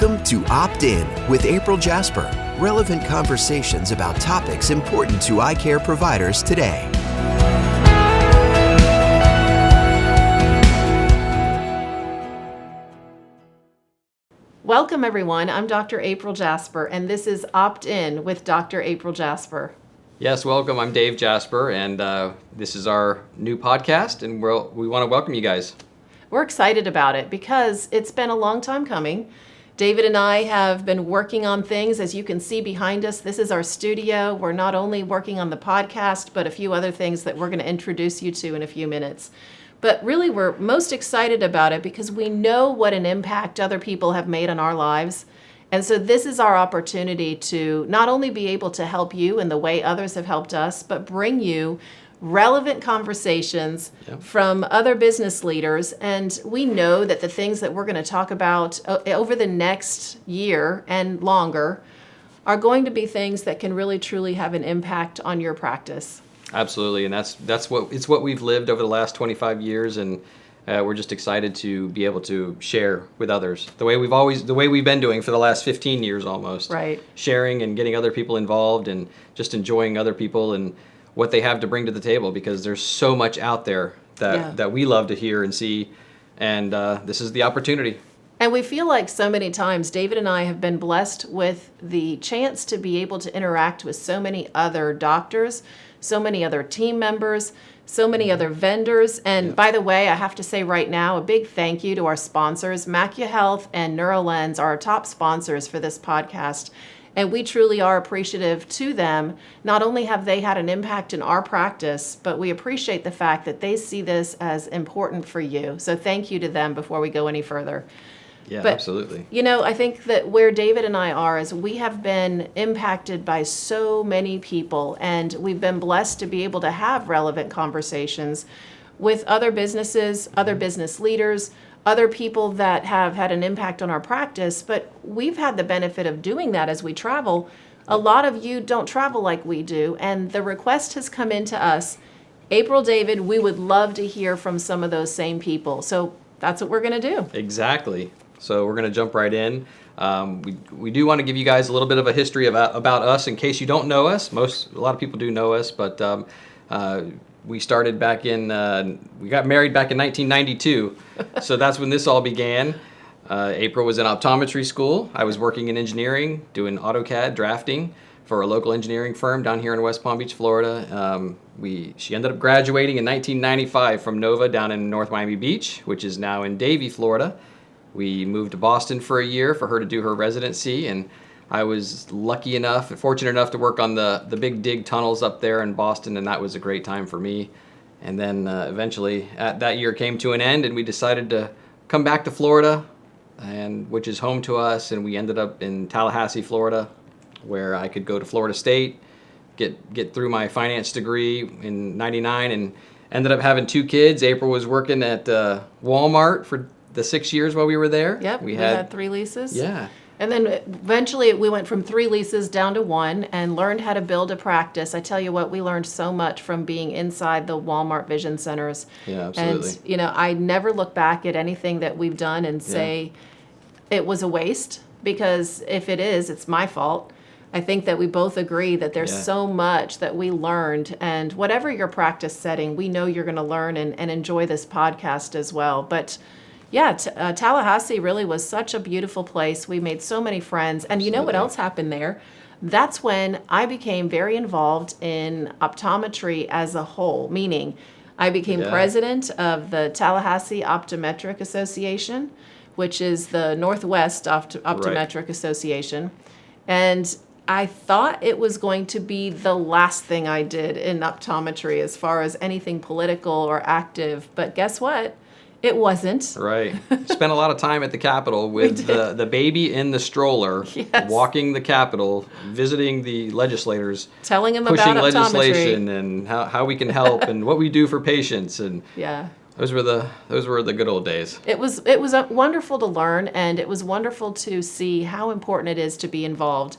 Welcome to Opt In with April Jasper. Relevant conversations about topics important to eye care providers today. Welcome, everyone. I'm Dr. April Jasper, and this is Opt In with Dr. April Jasper. Yes, welcome. I'm Dave Jasper, and this is our new podcast, and we want to welcome you guys. We're excited about it because it's been a long time coming. David and I have been working on things. As you can see behind us, this is our studio. We're not only working on the podcast, but a few other things that we're going to introduce you to in a few minutes. But really, we're most excited about it because we know what an impact other people have made on our lives. And so this is our opportunity to not only be able to help you in the way others have helped us, but bring you relevant conversations from other business leaders. And we know that the things that we're going to talk about over the next year and longer are going to be things that can really truly have an impact on your practice. Absolutely, and that's what we've lived over the last 25 years, and we're just excited to be able to share with others the way we've been doing for the last 15 years almost. Right. Sharing and getting other people involved, and just enjoying other people and what they have to bring to the table, because there's so much out there that we love to hear and see, and this is the opportunity. And we feel like so many times David and I have been blessed with the chance to be able to interact with so many other doctors, so many other team members, so many other vendors. And by the way, I have to say right now, a big thank you to our sponsors. MacuHealth and NeuroLens are our top sponsors for this podcast. And we truly are appreciative to them. Not only have they had an impact in our practice, but we appreciate the fact that they see this as important for you. So thank you to them before we go any further. Yeah, but, absolutely. You know, I think that where David and I are is we have been impacted by so many people, and we've been blessed to be able to have relevant conversations with other businesses, other business leaders, other people that have had an impact on our practice. But we've had the benefit of doing that as we travel. A lot of you don't travel like we do, and the request has come into us. April, David, we would love to hear from some of those same people. So that's what we're going to do. Exactly. So we're going to jump right in. We do want to give you guys a little bit of a history about us in case you don't know us. A lot of people do know us, but we started back we got married back in 1992. So that's when this all began. April was in optometry school. I was working in engineering, doing AutoCAD drafting for a local engineering firm down here in West Palm Beach, Florida. She ended up graduating in 1995 from Nova down in North Miami Beach, which is now in Davie, Florida. We moved to Boston for a year for her to do her residency, and I was fortunate enough to work on the big dig tunnels up there in Boston, and that was a great time for me. And then eventually that year came to an end, and we decided to come back to Florida, which is home to us, and we ended up in Tallahassee, Florida, where I could go to Florida State, get through my finance degree in '99, and ended up having 2 kids. April was working at Walmart for the 6 years while we were there. Yep, we had 3 leases. Yeah. And then eventually we went from 3 leases down to 1 and learned how to build a practice. I tell you what, we learned so much from being inside the Walmart Vision Centers. Yeah, absolutely. And, you know, I never look back at anything that we've done and say it was a waste, because if it is, it's my fault. I think that we both agree that there's so much that we learned, and whatever your practice setting, we know you're going to learn and enjoy this podcast as well. But yeah, Tallahassee really was such a beautiful place. We made so many friends. And you know what else happened there? That's when I became very involved in optometry as a whole, meaning I became president of the Tallahassee Optometric Association, which is the Northwest Optometric Association. And I thought it was going to be the last thing I did in optometry as far as anything political or active. But guess what? It wasn't. Right. Spent a lot of time at the Capitol with the baby in the stroller, walking the Capitol, visiting the legislators, telling them pushing about legislation optometry and how we can help and what we do for patients. And those were the good old days. It was wonderful to learn, and it was wonderful to see how important it is to be involved.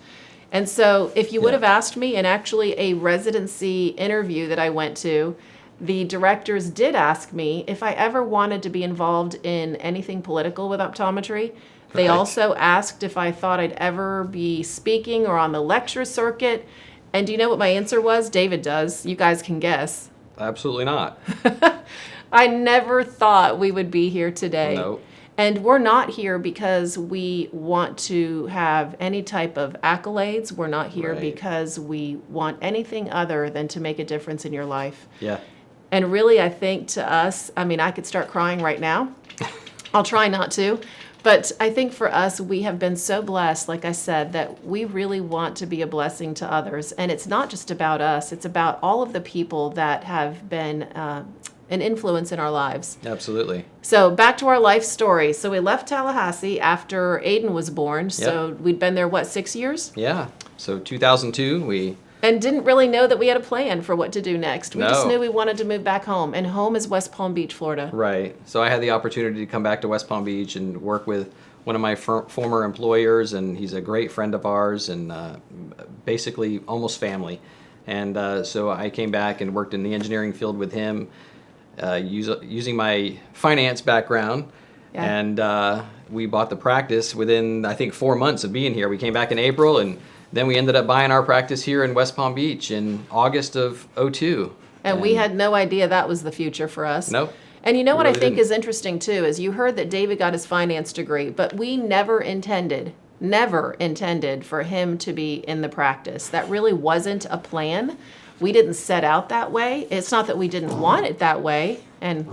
And so if you would have asked me in actually a residency interview that I went to, the directors did ask me if I ever wanted to be involved in anything political with optometry. They Right. also asked if I thought I'd ever be speaking or on the lecture circuit. And do you know what my answer was? David does. You guys can guess. Absolutely not. I never thought we would be here today. Nope. And we're not here because we want to have any type of accolades. We're not here Right. because we want anything other than to make a difference in your life. Yeah. And really, I think to us, I mean, I could start crying right now. I'll try not to. But I think for us, we have been so blessed, like I said, that we really want to be a blessing to others. And it's not just about us, it's about all of the people that have been an influence in our lives. Absolutely. So back to our life story. So we left Tallahassee after Aiden was born. So we'd been there, what, 6 years? Yeah. So 2002, we And didn't really know that we had a plan for what to do next. We just No. knew we wanted to move back home. And home is West Palm Beach, Florida. Right. So I had the opportunity to come back to West Palm Beach and work with one of my former employers, and he's a great friend of ours and basically almost family. And so I came back and worked in the engineering field with him, using my finance background. Yeah. And we bought the practice within, I think, 4 months of being here. We came back in April, and then we ended up buying our practice here in West Palm Beach in August of '02. And we had no idea that was the future for us. Nope. And you know what really I think didn't. is interesting too is you heard that David got his finance degree, but we never intended for him to be in the practice. That really wasn't a plan. We didn't set out that way. It's not that we didn't want it that way. And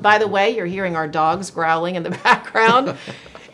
by the way, you're hearing our dogs growling in the background.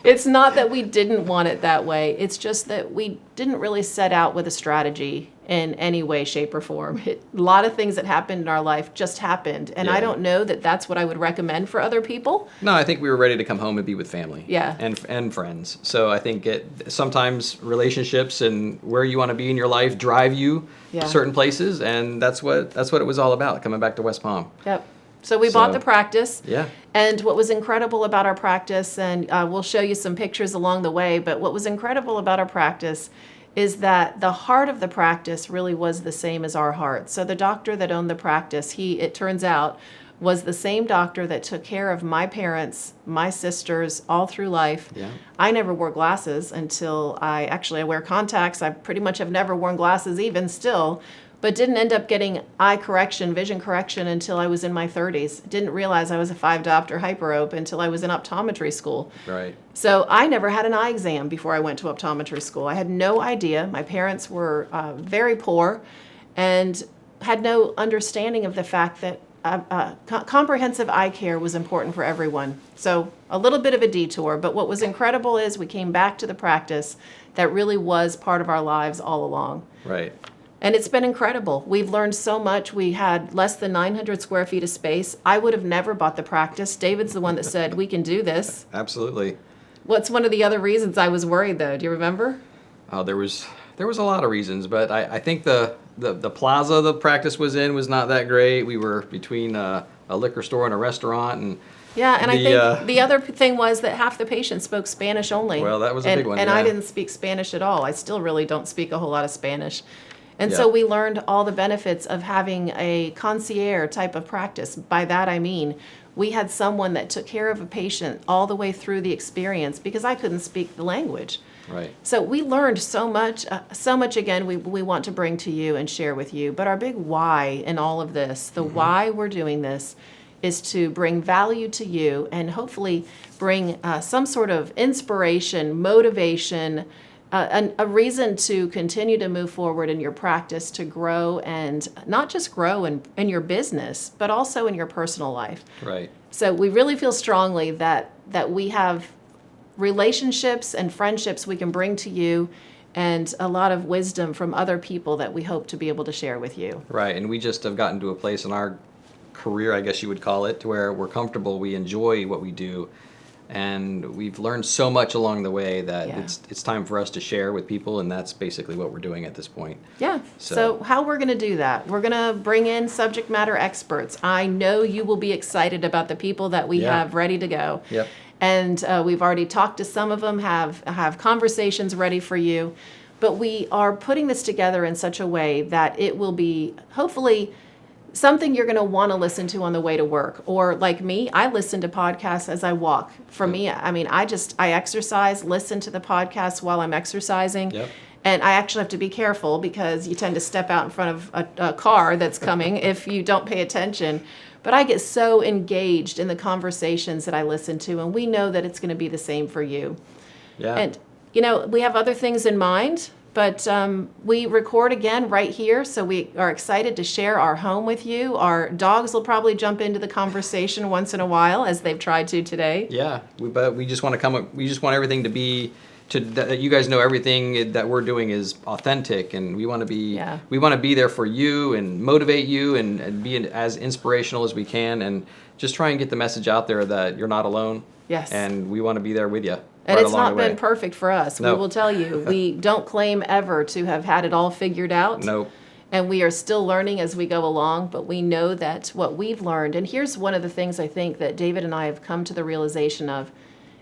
It's not that we didn't want it that way. It's just that we didn't really set out with a strategy in any way, shape, or form. A lot of things that happened in our life just happened. And I Yeah. don't know that that's what I would recommend for other people. No, I think we were ready to come home and be with family. Yeah. And friends. So I think sometimes relationships and where you want to be in your life drive you Yeah. to certain places, and that's what it was all about, coming back to West Palm. Yep. So we bought So- the practice. Yeah. And what was incredible about our practice, and we'll show you some pictures along the way, but what was incredible about our practice is that the heart of the practice really was the same as our heart. So the doctor that owned the practice, it turns out, was the same doctor that took care of my parents, my sisters, all through life. Yeah. I never wore glasses until I wear contacts. I pretty much have never worn glasses even still, but didn't end up getting eye correction, vision correction until I was in my 30s. Didn't realize I was a 5-diopter hyperope until I was in optometry school. Right. So I never had an eye exam before I went to optometry school. I had no idea. My parents were very poor and had no understanding of the fact that comprehensive eye care was important for everyone. So a little bit of a detour, but what was incredible is we came back to the practice that really was part of our lives all along. Right. And it's been incredible. We've learned so much. We had less than 900 square feet of space. I would have never bought the practice. David's the one that said, we can do this. Absolutely. What's one of the other reasons I was worried, though? Do you remember? Oh, there was a lot of reasons, but I think the plaza the practice was in was not that great. We were between a liquor store and a restaurant, and Yeah, and I The, think the other thing was that half the patients spoke Spanish only. Well, that was a big one, And I yeah. didn't speak Spanish at all. I still really don't speak a whole lot of Spanish. And Yeah. so we learned all the benefits of having a concierge type of practice. By that I mean, we had someone that took care of a patient all the way through the experience because I couldn't speak the language. right. So we learned so much again, we want to bring to you and share with you. But our big why in all of this, the why we're doing this, is to bring value to you and hopefully bring some sort of inspiration, motivation, a reason to continue to move forward in your practice, to grow, and not just grow in your business, but also in your personal life. Right. So we really feel strongly that we have relationships and friendships we can bring to you and a lot of wisdom from other people that we hope to be able to share with you. Right. And we just have gotten to a place in our career, I guess you would call it, to where we're comfortable, we enjoy what we do, and we've learned so much along the way that Yeah. it's time for us to share with people, and that's basically what we're doing at this point. Yeah. So- So how we're going to do that? We're going to bring in subject matter experts. I know you will be excited about the people that we Yeah. have ready to go. Yep. And we've already talked to some of them, have conversations ready for you. But we are putting this together in such a way that it will be hopefully something you're going to want to listen to on the way to work. Or like me, I listen to podcasts as I walk. For me, I mean, I exercise, listen to the podcast while I'm exercising. Yep. And I actually have to be careful because you tend to step out in front of a car that's coming if you don't pay attention. But I get so engaged in the conversations that I listen to, and we know that it's going to be the same for you. Yeah. And, we have other things in mind, but we record again right here, so we are excited to share our home with you. Our dogs will probably jump into the conversation once in a while, as they've tried to today. Yeah, but we just want to come up. We just want everything to be that you guys know everything that we're doing is authentic, and we want to be we want to be there for you and motivate you and be as inspirational as we can, and just try and get the message out there that you're not alone. Yes. And we want to be there with you. And right it's along not the way. been perfect for us. No. We will tell you, we don't claim ever to have had it all figured out. Nope. And we are still learning as we go along, but we know that what we've learned, and here's one of the things I think that David and I have come to the realization of.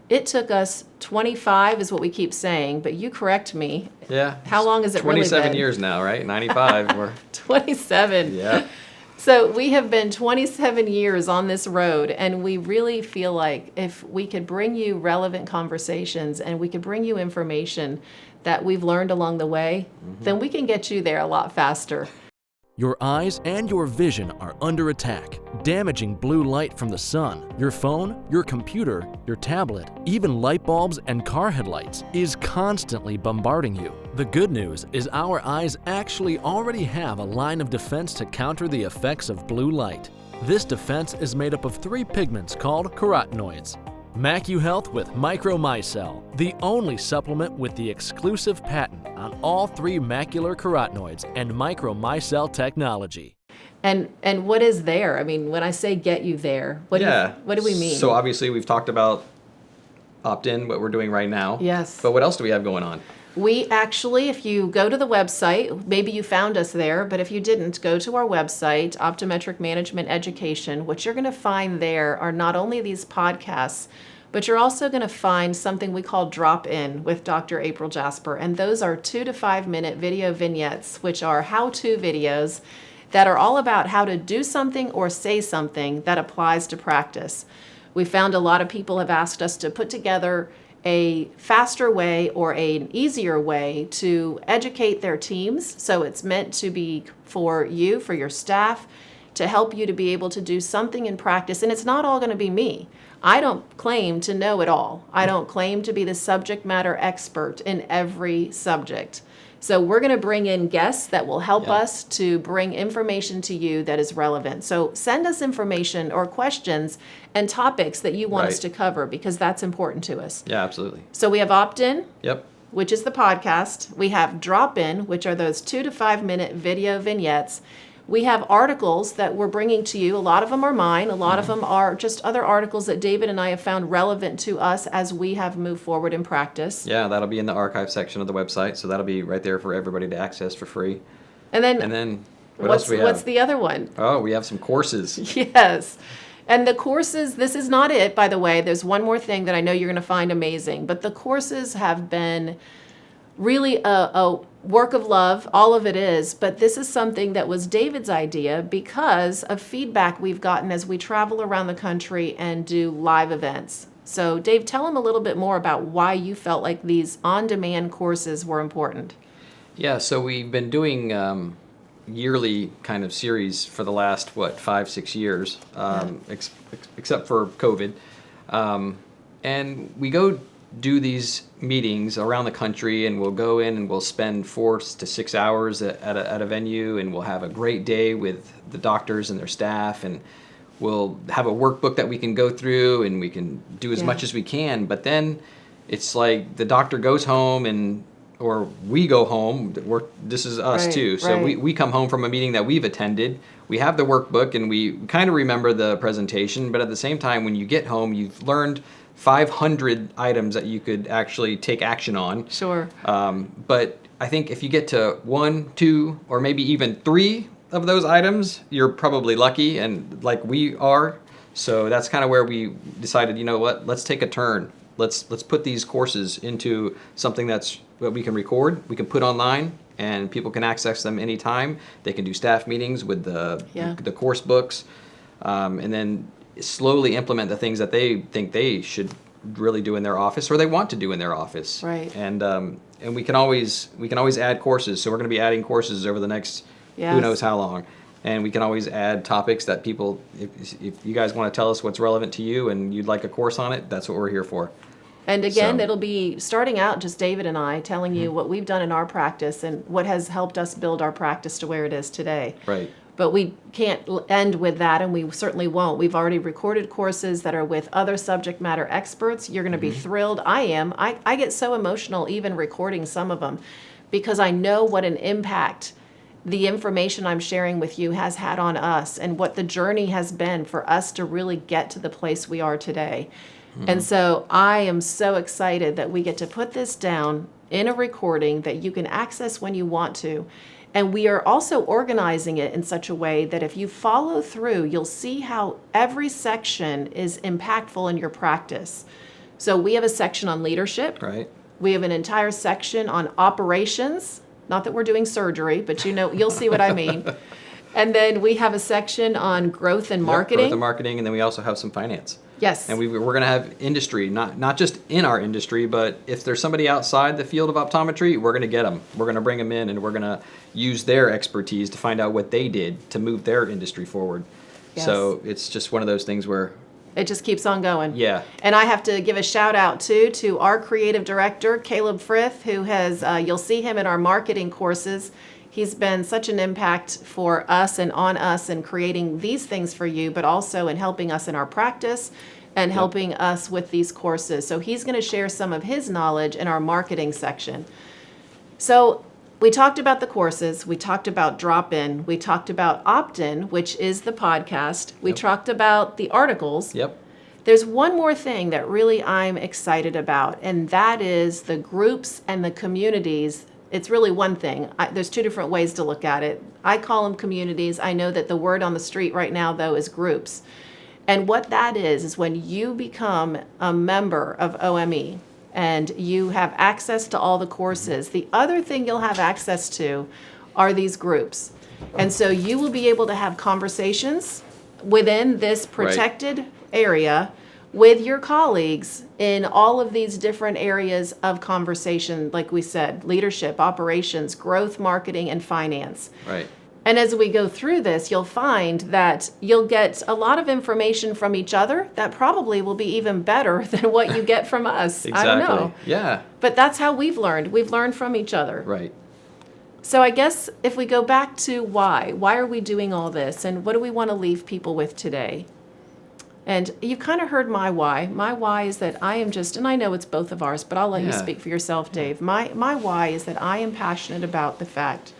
It took us 25 is what we keep saying, but you correct me. Yeah. How long has it really been? 27 years now, right? 95. We're 27. Yeah. So we have been 27 years on this road, and we really feel like if we could bring you relevant conversations and we could bring you information that we've learned along the way, then we can get you there a lot faster. Your eyes and your vision are under attack. Damaging blue light from the sun, your phone, your computer, your tablet, even light bulbs and car headlights is constantly bombarding you. The good news is our eyes actually already have a line of defense to counter the effects of blue light. This defense is made up of 3 pigments called carotenoids. MacuHealth with Micromicelle, the only supplement with the exclusive patent on all 3 macular carotenoids and Micromicelle technology. And what is there? I mean, when I say get you there, what do we mean? So obviously we've talked about opt-in, what we're doing right now. Yes. But what else do we have going on? We actually, if you go to the website, maybe you found us there, but if you didn't, go to our website, Optometric Management Education. What you're going to find there are not only these podcasts, but you're also going to find something we call Drop In with Dr. April Jasper. And those are 2 to 5 minute video vignettes, which are how-to videos that are all about how to do something or say something that applies to practice. We found a lot of people have asked us to put together a faster way or an easier way to educate their teams. So it's meant to be for you, for your staff, to help you to be able to do something in practice. And it's not all going to be me. I don't claim to know it all. I don't claim to be the subject matter expert in every subject. So we're going to bring in guests that will help us to bring information to you that is relevant. So send us information or questions and topics that you want us to cover, because that's important to us. Yeah, absolutely. So we have opt-in, Yep. which is the podcast. We have drop-in, which are those 2 to 5 minute video vignettes. We have articles that we're bringing to you. A lot of them are mine. A lot of them are just other articles that David and I have found relevant to us as we have moved forward in practice. Yeah, that'll be in the archive section of the website, so that'll be right there for everybody to access for free. And then, what else do we have? What's the other one? Oh, we have some courses. Yes. And the courses, this is not it, by the way. There's one more thing that I know you're going to find amazing. But the courses have been really a work of love, all of it is, but this is something that was David's idea because of feedback we've gotten as we travel around the country and do live events. So Dave, tell him a little bit more about why you felt like these on-demand courses were important. Yeah, so we've been doing yearly kind of series for the last, 5-6 years, except for COVID. And we go do these meetings around the country, and we'll go in and we'll spend 4 to 6 hours at a venue, and we'll have a great day with the doctors and their staff, and we'll have a workbook that we can go through, and we can do as much as we can. But then it's like the doctor goes home or we go home. This is us too. So we come home from a meeting that we've attended. We have the workbook and we kind of remember the presentation, but at the same time, when you get home, you've learned 500 items that you could actually take action on. Sure. But I think if you get to 1, 2, or maybe even 3 of those items, you're probably lucky, and like we are. So that's kind of where we decided, you know what, let's take a turn. Let's put these courses into something that we can record, we can put online, and people can access them anytime. They can do staff meetings with the course books, and then slowly implement the things that they think they should really do in their office or they want to do in their office. Right. And we can always add courses. So we're going to be adding courses over the next who knows how long. And we can always add topics that people, if you guys want to tell us what's relevant to you and you'd like a course on it, that's what we're here for. And again, it'll be starting out just David and I telling you what we've done in our practice and what has helped us build our practice to where it is today. Right. But we can't end with that, and we certainly won't. We've already recorded courses that are with other subject matter experts. You're going to be thrilled. I am. I get so emotional even recording some of them because I know what an impact the information I'm sharing with you has had on us and what the journey has been for us to really get to the place we are today. And so I am so excited that we get to put this down in a recording that you can access when you want to. And we are also organizing it in such a way that if you follow through, you'll see how every section is impactful in your practice. So we have a section on leadership. Right. We have an entire section on operations. Not that we're doing surgery, but you'll see what I mean. And then we have a section on growth and marketing. Growth and marketing, and then we also have some finance. Yes. And we're going to have industry, not just in our industry, but if there's somebody outside the field of optometry, we're going to get them. We're going to bring them in, and we're going to use their expertise to find out what they did to move their industry forward. Yes. So it's just one of those things where it just keeps on going. Yeah. And I have to give a shout out too to our creative director, Caleb Frith, who has, you'll see him in our marketing courses. He's been such an impact for us and on us in creating these things for you, but also in helping us in our practice and helping us with these courses. So he's going to share some of his knowledge in our marketing section. So we talked about the courses. We talked about drop-in. We talked about opt-in, which is the podcast. We talked about the articles. Yep. There's one more thing that really I'm excited about, and that is the groups and the communities. It's really one thing. There's two different ways to look at it. I call them communities. I know that the word on the street right now, though, is groups. And what that is when you become a member of OME and you have access to all the courses. The other thing you'll have access to are these groups. And so you will be able to have conversations within this protected area with your colleagues in all of these different areas of conversation, like we said, leadership, operations, growth, marketing, and finance. Right. And as we go through this, you'll find that you'll get a lot of information from each other that probably will be even better than what you get from us. Exactly. I don't know. Yeah. But that's how we've learned. We've learned from each other. Right. So I guess if we go back to why are we doing all this and what do we want to leave people with today? And you've kind of heard my why. My why is that I am just, and I know it's both of ours, but I'll let you speak for yourself, Dave. My why is that I am passionate about the fact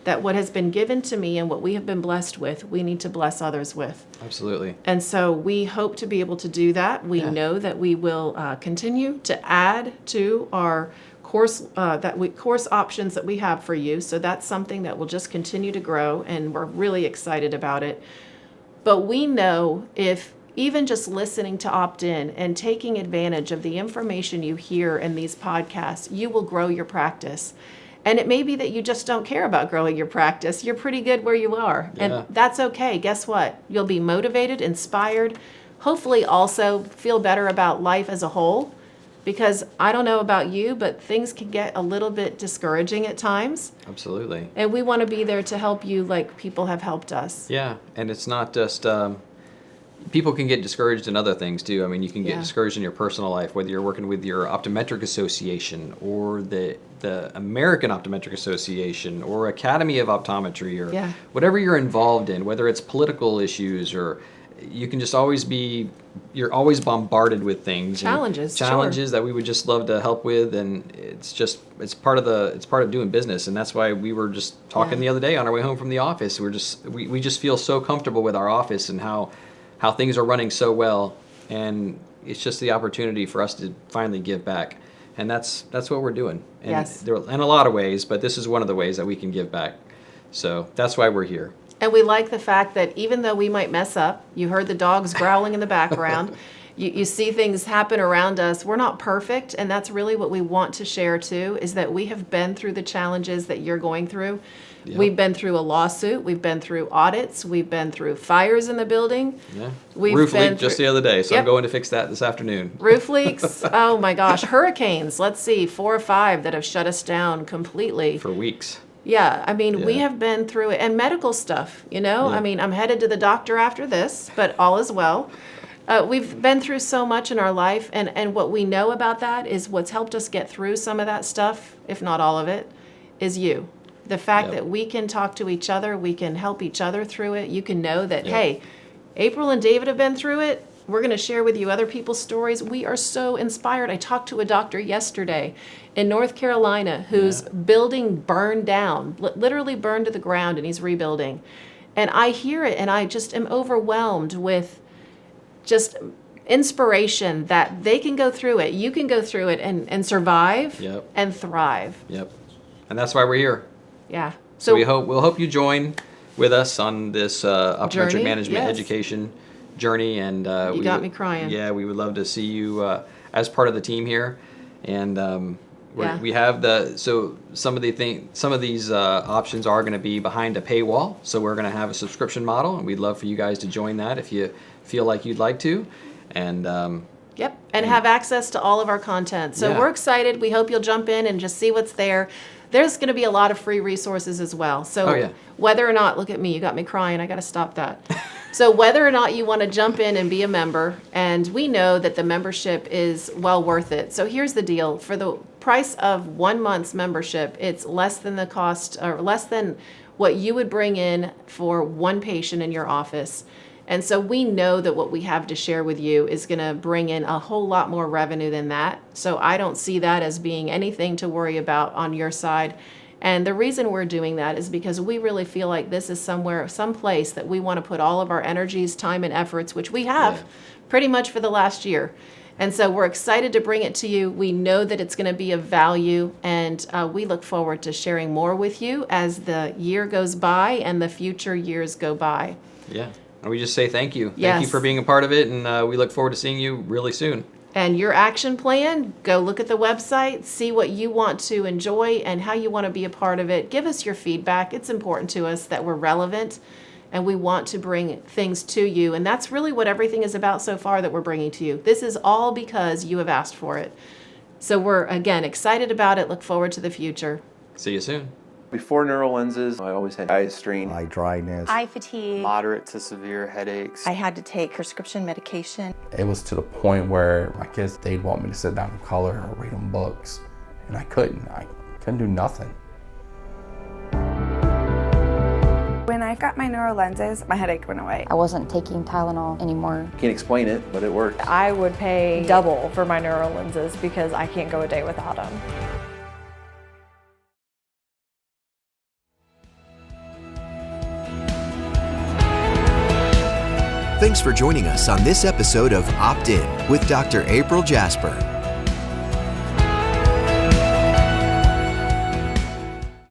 that what has been given to me and what we have been blessed with, we need to bless others with. Absolutely. And so we hope to be able to do that. We know that we will continue to add to our course course options that we have for you. So that's something that will just continue to grow, and we're really excited about it. But we know if even just listening to opt-in and taking advantage of the information you hear in these podcasts, you will grow your practice. And it may be that you just don't care about growing your practice. You're pretty good where you are. Yeah. And that's okay. Guess what? You'll be motivated, inspired, hopefully also feel better about life as a whole. Because I don't know about you, but things can get a little bit discouraging at times. Absolutely. And we want to be there to help you like people have helped us. Yeah. And it's not just, people can get discouraged in other things too. I mean, you can get discouraged in your personal life, whether you're working with your optometric association or the American Optometric Association or Academy of Optometry or whatever you're involved in, whether it's political issues or you can just always you're always bombarded with things. Challenges that we would just love to help with. And it's part of doing business. And that's why we were just talking the other day on our way home from the office. We just feel so comfortable with our office and how things are running so well, and it's just the opportunity for us to finally give back, and that's what we're doing. And there are, in a lot of ways, but this is one of the ways that we can give back. So that's why we're here. And we like the fact that even though we might mess up, you heard the dogs growling in the background, You see things happen around us. We're not perfect, and that's really what we want to share too, is that we have been through the challenges that you're going through. Yep. We've been through a lawsuit. We've been through audits. We've been through fires in the building. Yeah. We've Roof been leak just through- the other day, so Yep. I'm going to fix that this afternoon. Roof leaks. Oh my gosh. Hurricanes. Let's see, 4 or 5 that have shut us down completely. For weeks. Yeah, I mean, we Yeah. have been through it. And medical stuff, you know? Yeah. I mean, I'm headed to the doctor after this, but all is well. We've been through so much in our life, and what we know about that is what's helped us get through some of that stuff, if not all of it, is you. The fact Yep. that we can talk to each other, we can help each other through it. You can know that, Yep. hey, April and David have been through it. We're going to share with you other people's stories. We are so inspired. I talked to a doctor yesterday in North Carolina whose building burned down, literally burned to the ground, and he's rebuilding. And I hear it, and I just am overwhelmed with just inspiration that they can go through it. You can go through it and survive Yep. and thrive. Yep. And that's why we're here. Yeah. So we'll hope you join with us on this optometric Journey, management yes. education journey. And You got me crying. Yeah, we would love to see you as part of the team here. And Yeah. we have some of these options are going to be behind a paywall. So we're going to have a subscription model, and we'd love for you guys to join that if you feel like you'd like to. And Yep, and have access to all of our content. So Yeah. we're excited. We hope you'll jump in and just see what's there. There's going to be a lot of free resources as well. So Oh, yeah. whether or not, look at me, you got me crying. I got to stop that. So whether or not you want to jump in and be a member, and we know that the membership is well worth it. So here's the deal. For the price of 1 month's membership, it's less than the cost, or less than what you would bring in for one patient in your office. And so we know that what we have to share with you is going to bring in a whole lot more revenue than that. So I don't see that as being anything to worry about on your side. And the reason we're doing that is because we really feel like this is some place that we want to put all of our energies, time, and efforts, which we have Yeah. pretty much for the last year. And so we're excited to bring it to you. We know that it's going to be of value, and we look forward to sharing more with you as the year goes by and the future years go by. yeah, and we just say thank you. Thank you Yes. for being a part of it, and we look forward to seeing you really soon. And your action plan, go look at the website, see what you want to enjoy and how you want to be a part of it. Give us your feedback. It's important to us that we're relevant, and we want to bring things to you. And that's really what everything is about so far that we're bringing to you. This is all because you have asked for it. So we're, again, excited about it. Look forward to the future. See you soon. Before neural lenses, I always had eye strain. eye dryness. Eye fatigue. Moderate to severe headaches. I had to take prescription medication. It was to the point where my kids, they'd want me to sit down and color or read them books, and I couldn't. I couldn't do nothing. When I got my neural lenses, my headache went away. I wasn't taking Tylenol anymore. Can't explain it, but it worked. I would pay double for my neural lenses because I can't go a day without them. Thanks for joining us on this episode of Opt In with Dr. April Jasper.